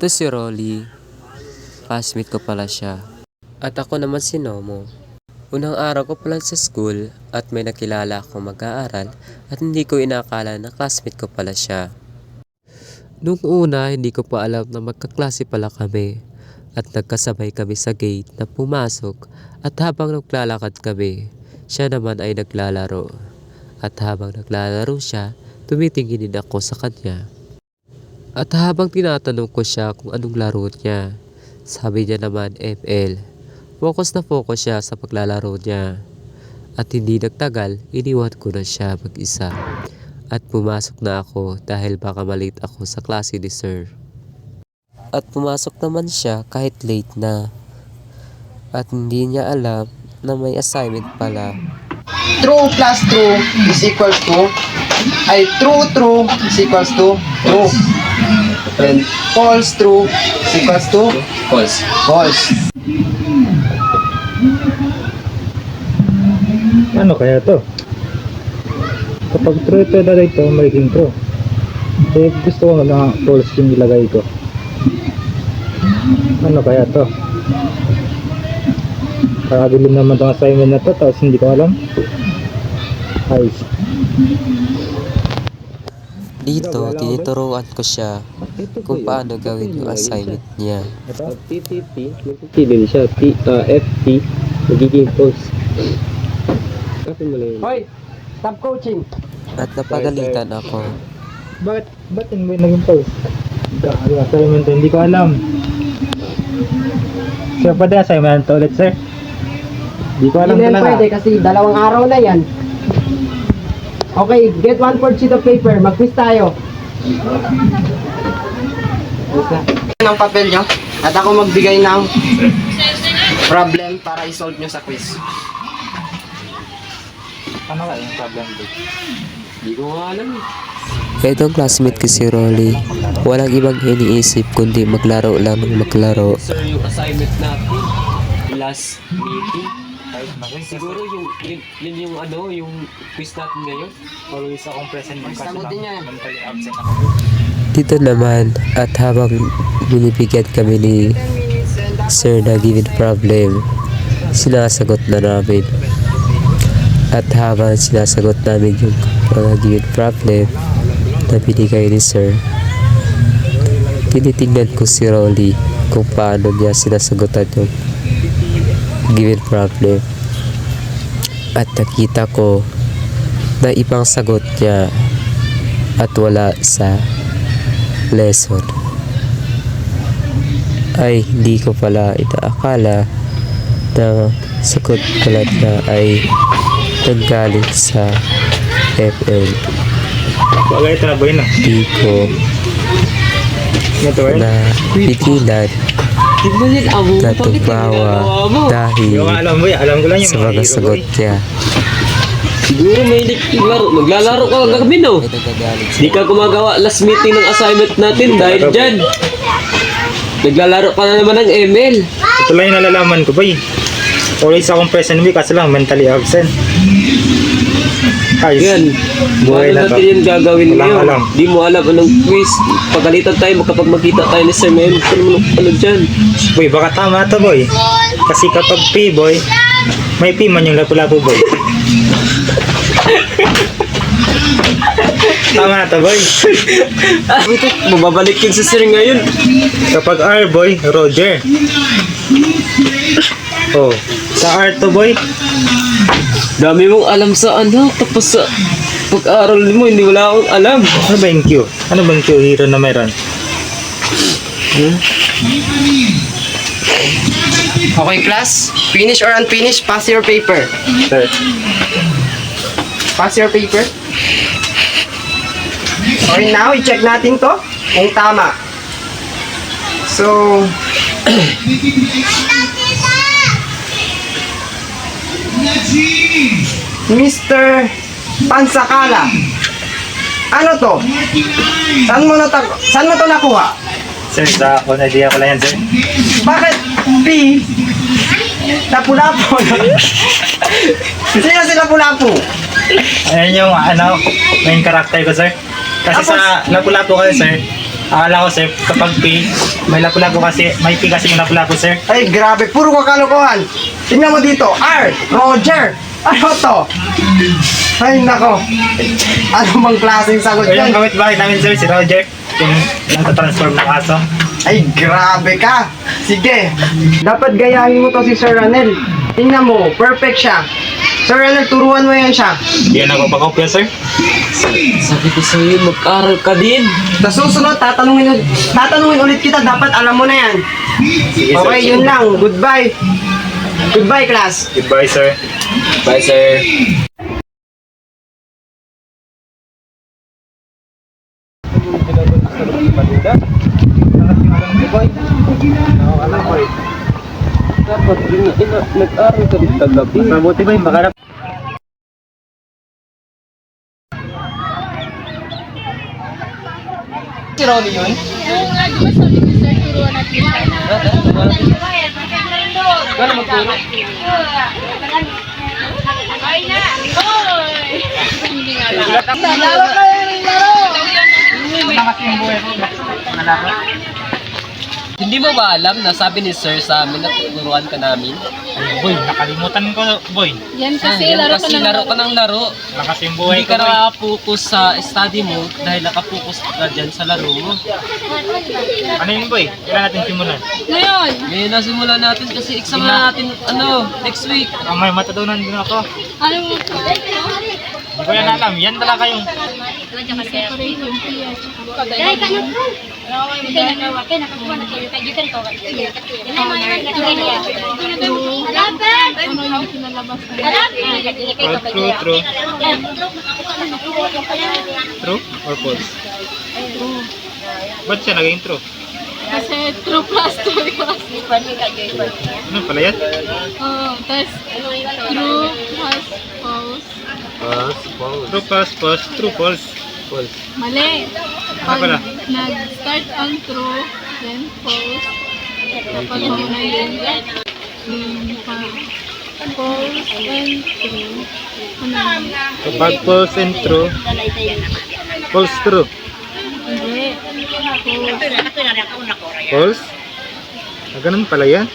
Ito si Rolly. Classmate ko pala siya. At ako naman si Nomo. Unang araw ko pala sa school at may nakilala akong mag-aaral at hindi ko inakala na classmate ko pala siya. Nung una, hindi ko pa alam na magkaklase pala kami at nagkasabay kami sa gate na pumasok at habang naglalakad kami, siya naman ay naglalaro. At habang naglalaro siya, tumitingin din ako sa kanya. At habang tinatanong ko siya kung anong laro niya, sabi niya naman ML. Focus na focus siya sa paglalaro niya. At hindi nagtagal, iniwan ko na siya mag-isa. At pumasok na ako dahil baka malate ako sa klase ni sir. At pumasok naman siya kahit late na. At hindi niya alam na may assignment pala. True plus true is equals to true is equals to true. And false true is equals to false. Ano kaya to? Kapag true ito ilagay ito, magiging true. Eh, gusto ko na false yung ilagay ko. Ano kaya to? Kakabilin naman itong assignment na to, tapos hindi ko alam. Ayos. Dito, tinuturuan ko siya kung paano gawin yung assignment niya. Pag TTP, magkikilin siya. FT, magiging false. Kasi mali yun. Hoy, stop coaching. At napagalitan ako. Ba't yun may naging false? Yung assignment hindi ko alam. Sir, pwede assignment ulit, sir? Hindi ko alam Hindi yan talaga. pwede kasi 2 araw na yan. Okay, get 1/4 sheet of paper. Mag-quiz tayo. Ng papel nyo at ako magbigay ng problem para i-solve nyo sa quiz. Ano kaya yung problem dito? Hindi ko nga alam eh. Itong classmate ko si Rolly, walang ibang iniisip kundi maglaro lang ng maglaro. Sir, yung assignment natin last meeting, siguro yun yung yung quiz natin ngayon. Always akong present yung kasi Sagutin niya yan. mentally absent ako. Dito naman at habang binibigyan kami ni Sir na given problem, sinasagot na namin. At habang sinasagot namin yung mga given problem na binigay ni Sir, tinitingnan ko si Rolly kung paano niya sinasagutan yung given problem. At nakita ko na ibang sagot niya at wala sa lesson. Ay hindi ko pala inaakala na sagot pala niya ay nanggaling sa FL. Bagay ito na ba yun ah? Di ko Ito eh? na pigilan na tumawa Yung dahil alam mo alam ko lang yung sa mga hero, sagot boy. niya. Siguro may naglaro. Maglalaro ka kagabi, no? Ay nagagalit Di ka gumagawa last meeting ng assignment natin dahil dyan. Naglalaro ka na naman ng ML. Ito lang yung nalalaman ko, boy. Always akong present week kasi lang mentally absent. Ayos. Yan. Buhay Paano na to. natin yung gagawin Walang ngayon? alam. Di mo alam anong quiz. Pagalitan tayo, kapag makita tayo ni Sir Mem, ano dyan? Boy, baka tama to, boy. Kasi kapag P, boy, may P man yung lapu-lapu, boy. Tama to, boy. Mababalik yun sa Sir ngayon. Kapag R, boy, Roger. Oh, sa R to, boy. Dami mong alam sa tapos sa pag-aaral mo, hindi wala akong alam. Ano ba yung Q? Ano ba yung Q hero na meron? Okay class, finish or unfinished, pass your paper. Sir. Pass your paper. Okay, now i-check natin to kung tama. So, Mr. Pansakala, ano to? Saan mo to nakuha? Sir, sa on idea ko lang yan, sir. Bakit P? Lapu-lapu. Sino si Lapu-lapu? Ayan yung, main character ko, sir. Kasi Tapos- sa lapu-lapu kayo, sir, Akala ko sir, kapag P, may lapu-lapu kasi, may P kasi yung lapu-lapu sir. Ay, grabe, puro kakalokohan. Tingnan mo dito, R, Roger. Ano to? Ay, nako. Ano bang klaseng sagot So yung yan? gamit bahay namin sir, si Roger. Yung nagtatransform ng aso. Ay, grabe ka. Sige. Dapat gayahin mo to si Sir Ranel. Tingnan mo, perfect siya. Sir Ranel, turuan mo yan siya. Yan ako pakopya sir. Sabi ko sa'yo, mag-aral ka din. Sa susunod, tatanungin ulit kita. Dapat alam mo na yan. Sige sir. Okay, yun lang. Goodbye. Goodbye, class. Goodbye sir. Bye, sir. Dapat nag-aral ka din kagabi. Mabuti ba yung makarap? Si Ronnie yun? Yung gusto ni Sir, turuan natin siya. Gano'n magturo? Ay na! Hoy! Hindi nga lang. Laro kayo ng laro! Hindi mo ba alam na sabi ni Sir sa amin na tuturuan ka namin? Ay, boy, nakalimutan ko, boy. Yan kasi Yan laro ka kasi ng laro ka ng laro. Lakas yung buhay Hindi ko, ka boy. nakapokus sa study mo dahil nakapokus ka dyan sa laro mo. Ano yun, boy? Kailan natin simulan? Ngayon! Ngayon na simulan natin kasi exam na natin next week. May matutunan din ako. Ano mo po? Hindi ko yan alam. Yan talaga yung... Separation PH. Dahil ka na po. Kaya nakakuha na kayo. Kaya kan ko. Yan ay mga nagkakilya. Halapan! Ano yung kinalabas na Halapan! True. True or false? Ba't siya naging true? Kasi true plus true plus. Ano pala yan? Tapos true plus false. True plus false. True false. Mali. Ano pala? Nag-start ang true, then false. Kapag mauna yun, false and true. Ano yun? Kapag false and true, false true. Hindi. False. False? Ganun pala yan?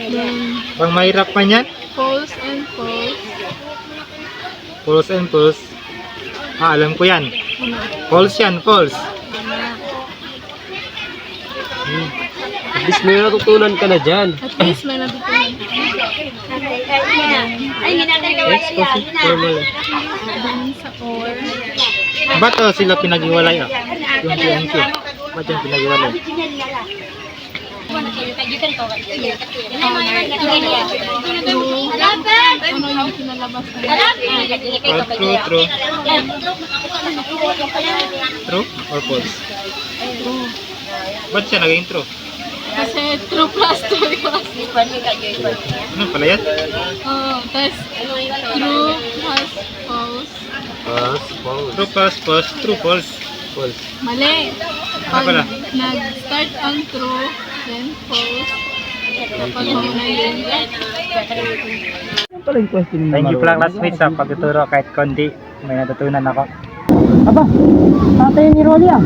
Then Pang mahirap pa niyan? false and false. False and false. Alam ko yan. Ano? False yan, false. At least may natutunan ka na dyan. At least may natutunan. Ay, minatay ka wala yan. Then sa or. Ba't sila pinag-iwalay yung PNQ? Ba't yung pinag-iwalay? Kaya kan ko. Yan ay mga nagkakilya. Halapan! Ano yung kinalabas na Halapan! True. True or false? true. Ba't siya naging true? Kasi true plus true plus. Ano pala yan? Tapos true plus false. True plus false. True false. Mali. Ano pala? Nag-start ang true, then false. Kapag mauna yun, Thank you pala classmates sa pagtuturo kahit konti. May natutunan ako. Tatay ni Rolly ah.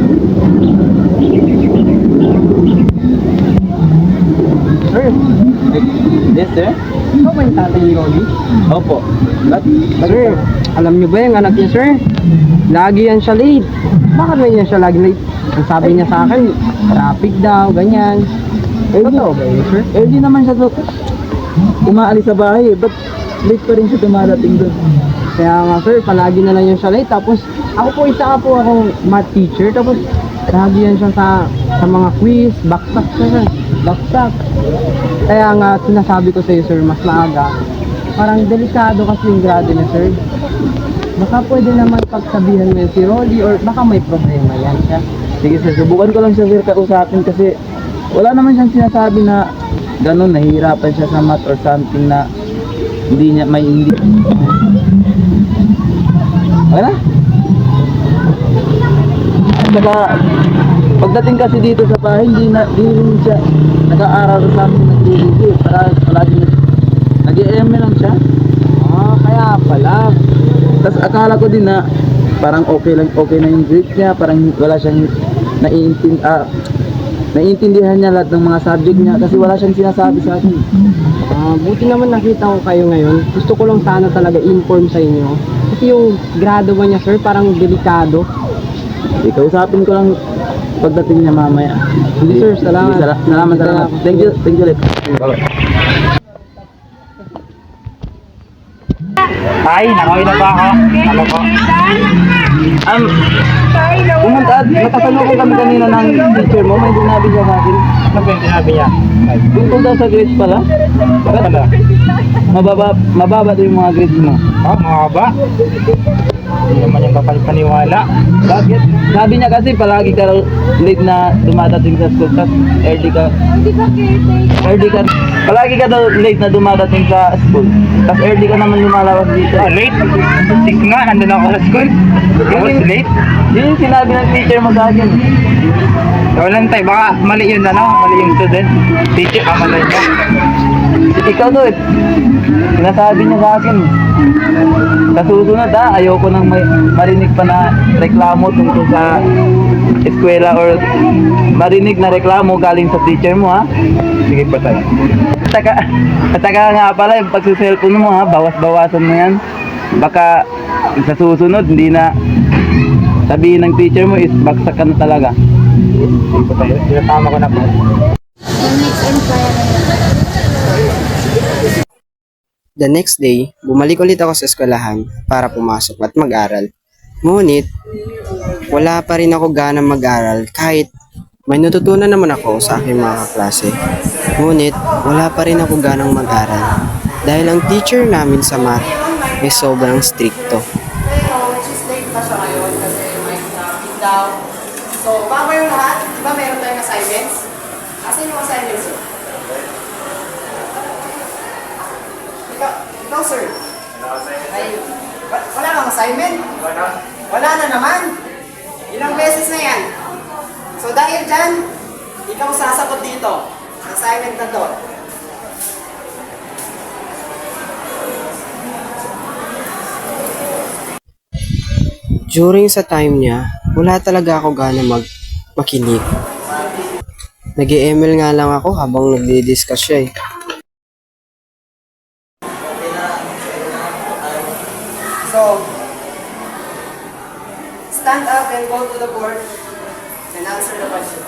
Sir, Yes, sir? ikaw ba yung tatay ni Rolly? Opo. Sir, alam niyo ba yung anak niya, sir? Lagi yan siya late. Bakit ba yan siya lagi late? Ang sabi niya sa akin, traffic daw, ganyan. Totoo ba yun, sir? Eh, di naman siya umaalis sa bahay eh. Ba't late pa rin siya dumarating doon? Kaya nga, sir, palagi na lang yan siya late. Tapos, ako po, isa ka po akong math teacher. Tapos, lagi yan siya sa mga quiz, backstack siya, sir. Backstack. Kaya nga, sinasabi ko sa'yo, sir, mas maaga. Parang delikado kasi yung grado niya, sir. Baka pwede naman pagsabihan mo yan si Rolly or baka may problema yan siya. Sige sir, subukan ko lang siya sir kausapin kasi wala naman siyang sinasabi na gano'n, nahihirapan siya sa math or something na hindi niya may hindi. Wala? Saka pagdating kasi dito sa bahay, hindi rin siya nag-aaral or something naglilindi. Palagi nag-EM lang siya. Ah, kaya pala. Tapos akala ko din na parang okay na yung grade niya, parang wala siyang naiintindihan niya lahat ng mga subject niya kasi wala siyang sinasabi sa akin. Buti naman nakita ko kayo ngayon. Gusto ko lang sana talaga inform sa inyo. Kasi yung grado ba niya, sir, parang delikado. Ikausapin ko lang pagdating niya mamaya. Hindi, sir, salamat. Salamat. Thank you ulit. Ay, nakawin na ba ako? Ano po? Nakasalubong kami kanina ng teacher mo, may sinabi siya sa akin. Ano po yung sinabi niya? Tungkol daw sa grades pala. Bakit pala? Mababa daw yung mga grades mo. Oh, mga ba? Hindi naman yung paniwala. Bakit? Sabi niya kasi palagi ka raw late na dumadating sa school, tapos early ka, palagi ka daw late na dumadating sa school, tapos early ka naman lumalabas dito. Ah, late? 6 nga, nandun ako sa school. I was late? Yun yung sinabi ng teacher mo sa akin. Walang tayo, baka mali yun mali yung student. Teacher, mali niya. Ikaw daw sinasabi niya sa akin. Sa susunod ayoko nang marinig pa na reklamo tungkol sa eskwela or marinig na reklamo galing sa teacher mo Sige pa tayo. At saka nga pala yung pagsiselfon mo bawas-bawasan mo yan. Baka sa susunod hindi na sabihin ng teacher mo is baksak ka na talaga. Sige pa tayo. Sinatama ko na po. The next day, bumalik ulit ako sa eskwelahan para pumasok at mag-aral. Ngunit, wala pa rin ako ganang mag-aral kahit may natutunan naman ako sa aking mga kaklase. Ngunit, wala pa rin ako ganang mag-aral dahil ang teacher namin sa math ay sobrang stricto. So, bago yung lahat, di ba meron tayong assignments? Asan yung assignments yun? Ikaw, sir. Ay, wala kang assignment? Wala na naman. Ilang beses na yan. So, dahil dyan, ikaw sasagot dito. Assignment na to. During sa time niya, wala talaga ako gana makinig. Nag-ML nga lang ako habang nagdi-discuss siya eh. So, stand up and go to the board and answer the question.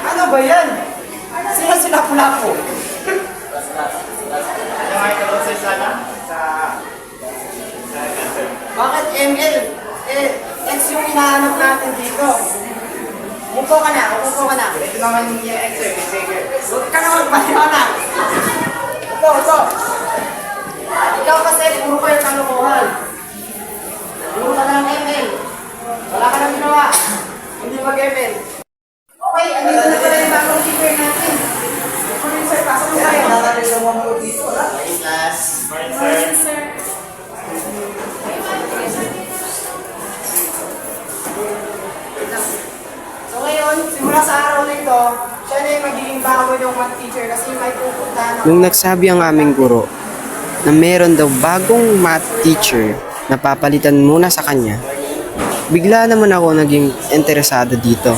Ano ba yan? Sino sila pula po? Bakit ML? X yung hinahanap natin dito. Upo ka na. Ito naman yung X Huwag ka na magpaliwanag. Ito. Ikaw kasi puro kayo kalokohan. Puro ka na ng ML. Wala ka nang ginawa. Hindi mag-ML. Okay, ano na pala yung bagong teacher natin? Morning, sir. Pasok mo tayo. Morning, sir. So ngayon, simula sa araw na ito, siya na yung magiging bago yung math teacher kasi may pupuntahan ako. Nung nagsabi ang aming guro na meron daw bagong math teacher na papalitan muna sa kanya, bigla naman ako naging interesado dito.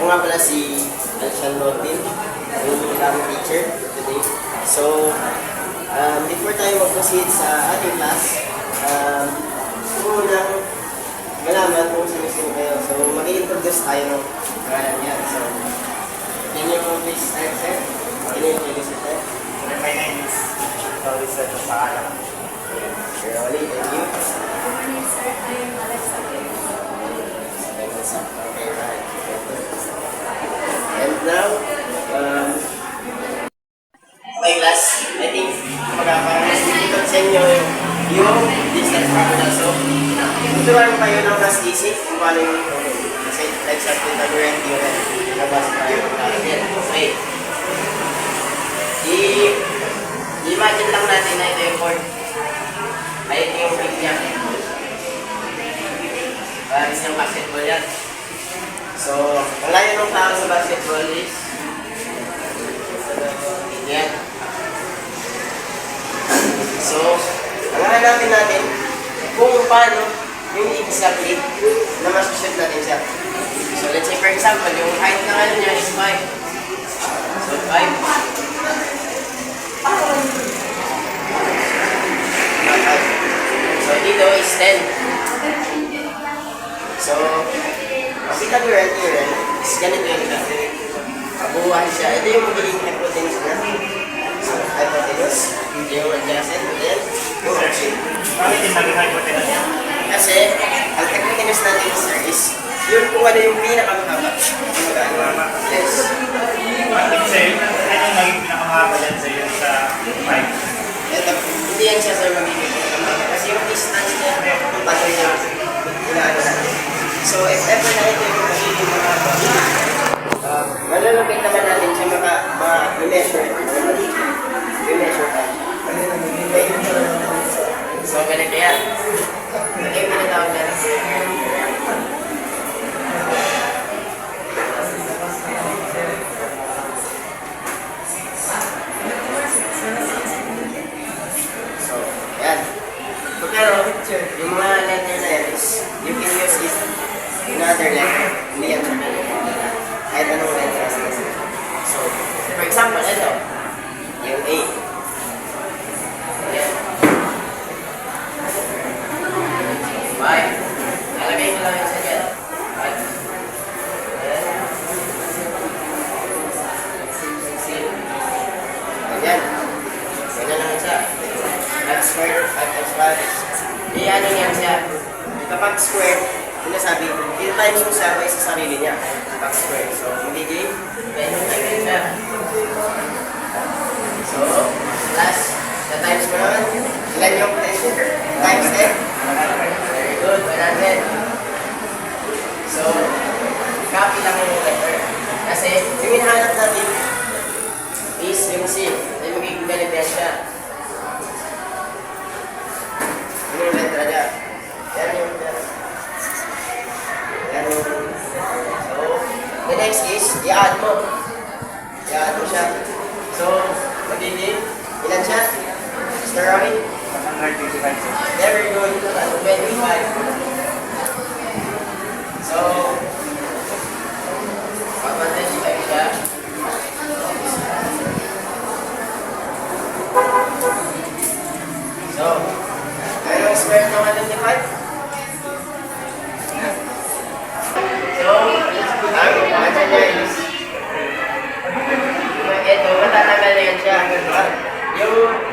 Ako nga pala si Alshan Lotin, yung bagong teacher today. So, before tayo mag-proceed sa ating class, muna malaman kung sino kayo. So, mag-i-introduce tayo ng pangalan niya. So, can you please start, sir? Can you introduce yourself? My name is Oli Seto Paala. Sir Oli, thank you. Morning, sir. I am Alexa. Okay, right. And now, okay class, I think magkakaroon sa inyo yung distance formula. So, tuturuan ko kayo ng mas easy kung paano yung tulog. Kasi like sa Pythagorean theorem, nabasa tayo natin. Okay. I-imagine lang natin na ito yung court. Ay, ito yung ring niya. Parang yung basketball yan. So, ang layo ng tao sa basketball is yan. So, hanapin natin kung paano yung exactly na masushoot natin siya. So, let's say for example, yung height ng ano niya is 5. So, 5. So, dito is 10. So, ang Pythagorean theorem is ganito yung siya. Kabuuan siya. Ito yung magiging hypotenuse na. So, hypotenuse, yung adjacent, then yung opposite. Bakit yung naging hypotenuse niya? Kasi, ang hypotenuse natin sir is yun kung ano yung pinakamahaba. Yes. Bakit sa'yo? Ano yung naging pinakamahaba yan sa'yo sa 5? Ito, hindi yan siya sir magiging pinakamahaba. Kasi yung distance niya, kung paano niya inaano natin. So, if ever na ito yung magiging mahaba, malalapit naman natin siya ma-measure. I-measure tayo. Okay? So, ganito yan. Ito yung pinatawag natin. So, yan. Pero, yung mga letter na yan is, you can use it in other letter. Hindi yan siya. Kahit anong letter. So, for example, ito. Yung A. Ayan. 5. Nalagay ko lang yung sa dyan. 5. Ayan. 6. Ayan. Ganyan lang siya. That's square. 5 times 5. Ano yan siya. Kapag square, sinasabi, dito times mo siya by sa sarili niya. Kapag square. So, magiging 10 times siya. So, plus, the times mo naman, ilan yung 10 times 10? Very good, 100. So, copy lang yung letter. Kasi, yung hinahanap natin is yung C. Ay magiging ganito yan siya. Yung letra niya. Yan yung so, the next is, i-add mo. I-add mo siya. So, magiging, ilan siya? Mr. Rory? 125. Very good. 25. So, 125 siya. So, anong square ng 125? So, ang answer niya is, ito, matatanggal na yan siya.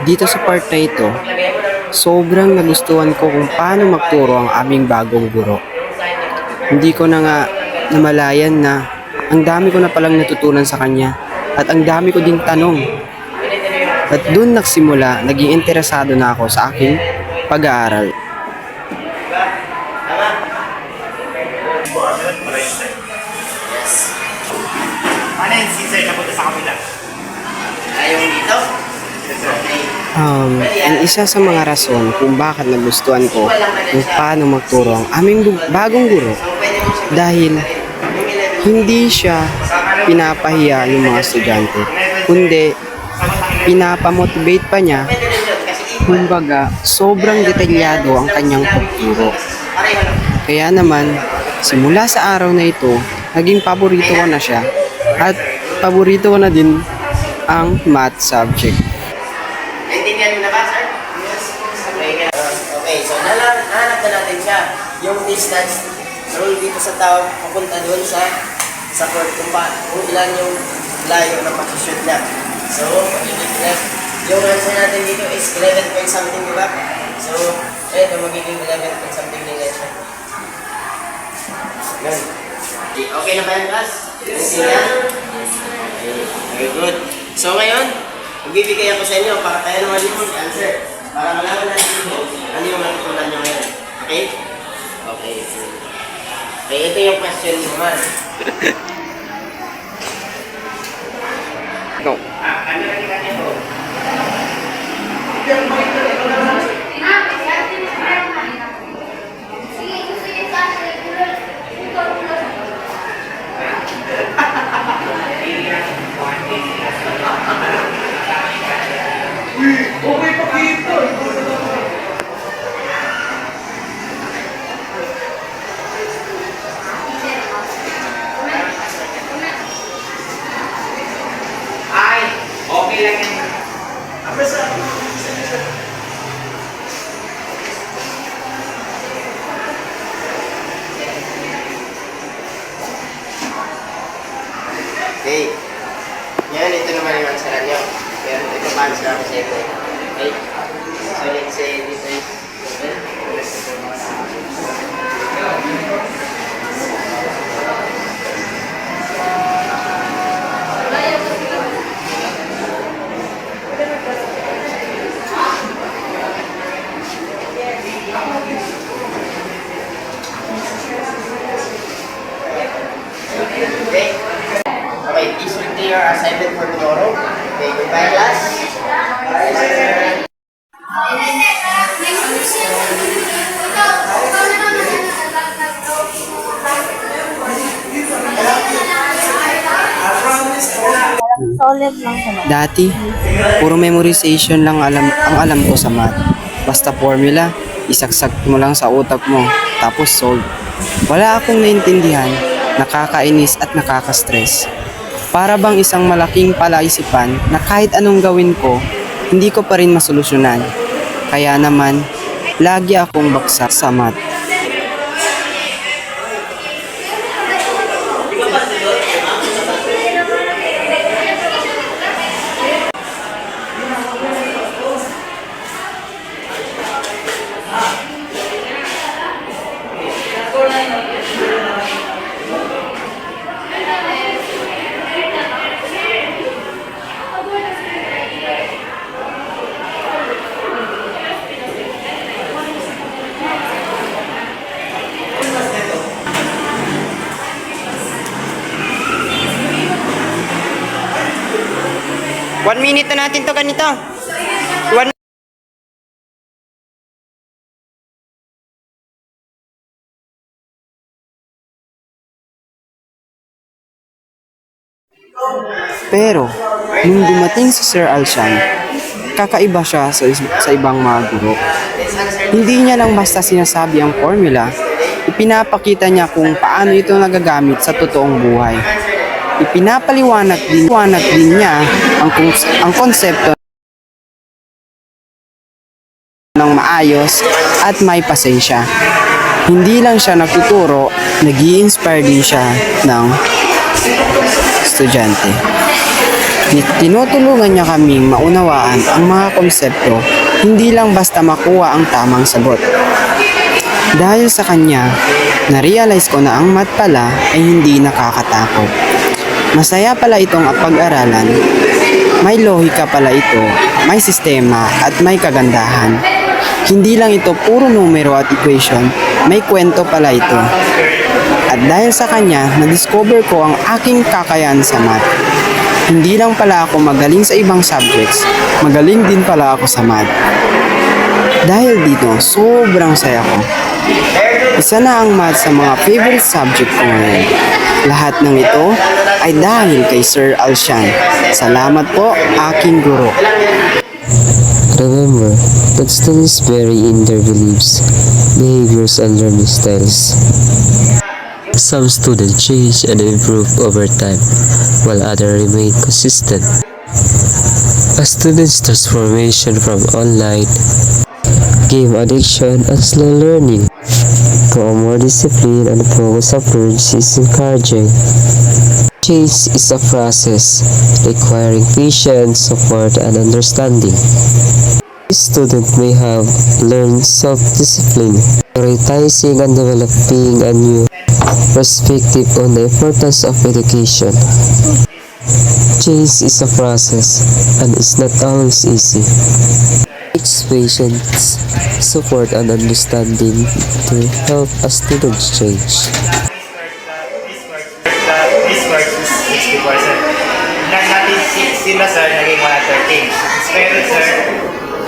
Dito sa part na ito, sobrang nagustuhan ko kung paano magturo ang aming bagong guro. Hindi ko na nga namalayan na ang dami ko na palang natutunan sa kanya at ang dami ko din tanong. At doon nagsimula, naging interesado na ako sa aking pag-aaral. Ano yung sisay na punta sa kabila? Ayaw dito? Ang isa sa mga rason kung bakit nagustuhan ko kung paano magturo ang aming bagong guro dahil hindi siya pinapahiya yung mga estudyante, kundi pinapamotivate pa niya. Kumbaga, sobrang detalyado ang kanyang pagturo. Kaya naman, simula sa araw na ito, naging paborito ko na siya at paborito ko na din ang math subject. Naintindihan mo na ba, sir? Yes. Okay, so nahanap na natin siya. Yung distance rule dito sa tao papunta doon sa court kung ilan yung layo na mag-shoot na. So, magiging left. Yung answer natin dito is 11 point something, di ba? So, ito magiging 11 point something din yan siya. Ganun. Okay na ba yan, class? Yes, sir. Very good. So, ngayon, magbibigay ako sa inyo para tayo naman yung answer. Para malaman natin ano yung natutunan nyo ngayon. Okay? Okay. Okay, ito yung question naman. Ikaw. Ay, okay lang yan. Okay. Yan, ito naman yung answer nyo. Pero ito pa answer ako sa ito. Okay? So let's say dito is 7. Okay? Okay, this will be your assignment for tomorrow. Okay, goodbye class. Bye, sir. Dati, puro memorization lang ang alam ko sa math. Basta formula, isaksak mo lang sa utak mo, tapos solve. Wala akong naintindihan, nakakainis at nakaka-stress. Para bang isang malaking palaisipan na kahit anong gawin ko, hindi ko pa rin masolusyonan. Kaya naman, lagi akong baksak sa math. One minute na natin to ganito. Pero, nung dumating si Sir Alshan, kakaiba siya sa ibang mga guro. Hindi niya lang basta sinasabi ang formula, ipinapakita niya kung paano ito nagagamit sa totoong buhay. Ipinapaliwanag din niya ang konsepto ng maayos at may pasensya. Hindi lang siya nagtuturo, nag-i-inspire din siya ng estudyante. Tinutulungan niya kaming maunawaan ang mga konsepto, hindi lang basta makuha ang tamang sagot. Dahil sa kanya, na-realize ko na ang math pala ay hindi nakakatakot. Masaya pala itong pag-aralan, may lohika pala ito, may sistema at may kagandahan. Hindi lang ito puro numero at equation, may kwento pala ito. At dahil sa kanya, na-discover ko ang aking kakayahan sa math. Hindi lang pala ako magaling sa ibang subjects, magaling din pala ako sa math. Dahil dito, sobrang saya ko. Isa na ang math sa mga favorite subject ko ngayon. Lahat ng ito ay dahil kay Sir Alshan. Salamat po, aking guro. Remember that students vary in their beliefs, behaviors, and learning styles. Some students change and improve over time, while others remain consistent. A student's transformation from online game addiction and slow learning to a more disciplined and focused approach is encouraging. Change is a process requiring patience, support, and understanding. A student may have learned self-discipline, prioritizing and developing a new perspective on the importance of education. Change is a process and it's not always easy. its patience, support, and understanding to help a student change. This works is 60%. Nag natin sila sir, naging 113. Square root sir,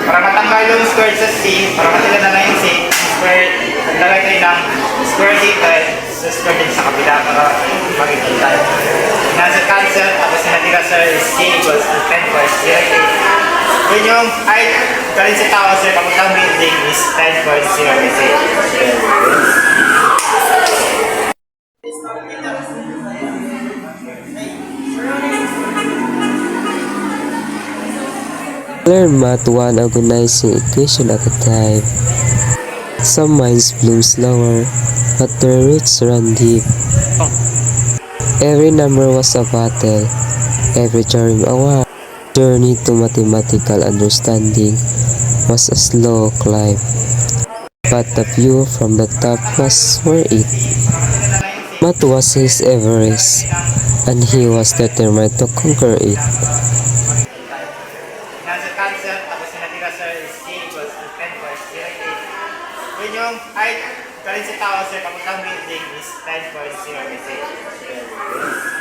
para matanggal yung square sa C, para matila na lang yung C, square, naglagay tayo ng square dito, sa square din sa kabila para magiging tayo. Nasa cancel, tapos natira sir is C equals to 10 plus 0.8. Yun yung height, galing sa tao sir, papuntang building is 10.08. Learn math one agonizing equation at a time. Some minds bloom slower, but their roots run deep. Every number was a battle, every theorem a war. Journey to mathematical understanding was a slow climb, but the view from the top was worth it. Math was his Everest, and he was determined to conquer it. Nasa cancel, tapos natira sir is C equals to 10 plus 0.8. Yun yung height, galing sa tao sir, papuntang building is 10.08.